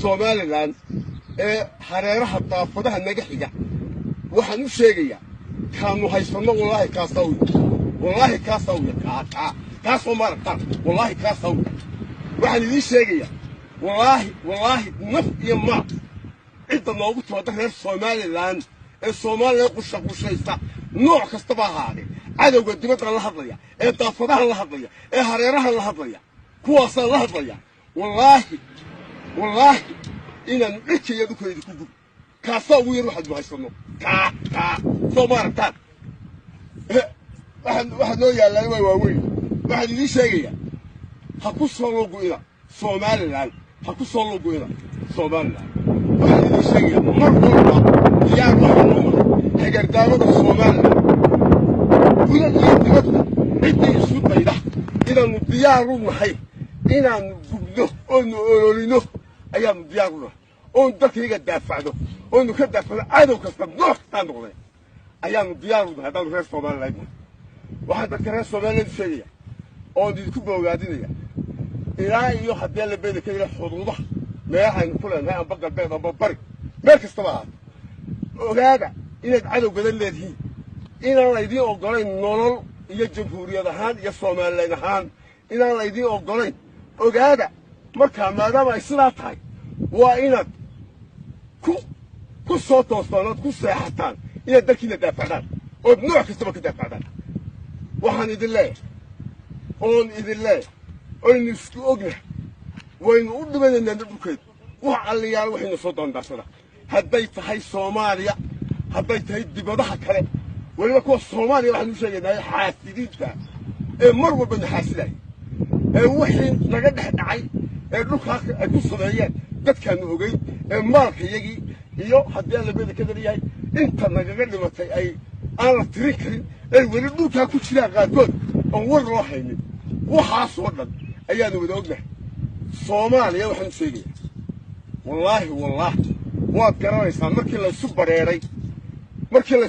Somaliland hareeraha daafadaha naga xiga waxaan u sheegayaa kaanu haysano wallahi kaasawiya kaasoo maaragtaan wallahi kaasawiya waxaan idiin sheegayaa wallahi naf iyo maal cidda noogu timaada reer Somaliland Somaliland qushaysta nooc kastaba ahaadee cadowga dibadda la hadlaya daafadaha la hadlaya hareeraha la hadlaya kuwaasa la hadlaya والله إن نحكي يدك يدك كاسو يروح المهيصنو صومارتان واحد لو يلا واحد ليش شيء هقص لوجو إلى Somaliland هقص لوجو إلى Somaliland واحد ليش شيء مرة يا روح هجر دارود Somaliland كل يدك عندي اسلوب بيده إذا نبيعه محي إنا نقبله ونقوله أيام ديارنا وندك دافعنا ونكدافع عادو كسب نوح تنقله أيام ديارنا هذا غير Somaliland واحد بكره Somaliland شيء ودي كوبا وقاعدين إلى يوحد يلا بين كده حدوده ما هنقول ما بقى بين ببرك مركز طبعا وهذا إن عادو بدل لذي إن الله يدي أقولين نورل يجمهورية هان Somaliland هان إن الله يدي أقولين وهذا marka maadaama ay sidaa tahay waa inaad ku soo toostaan ku seexataan inaad dalkiina daafacdaan oo nooc kastaba ka daafacdaan waxaan idin leeyahay oo isku ognahay waynu u dhibanaynaa dhulkeed wax alliyaal waxaynu soo doondaasada hadday tahay Soomaaliya hadday tahay dibadaha kale waliba kuwa Soomaaliya waxaan u sheegaynaa xaasidiinta mar walba naxaasiday wixii naga dhacay dhulkaas ay ku sameeyeen dadkan ogay maalka iyagii iyo haddii la beed ka dariyay inta nagaga dhimatay ay aan la tirin karin weli dhulka ku jira qaarkood oo war loo haynin waxa soo dhan ayaan wada ognahay Soomaaliya waxaan sheegayaa wallahi waad garanaysaa markii la isu bareeray markii la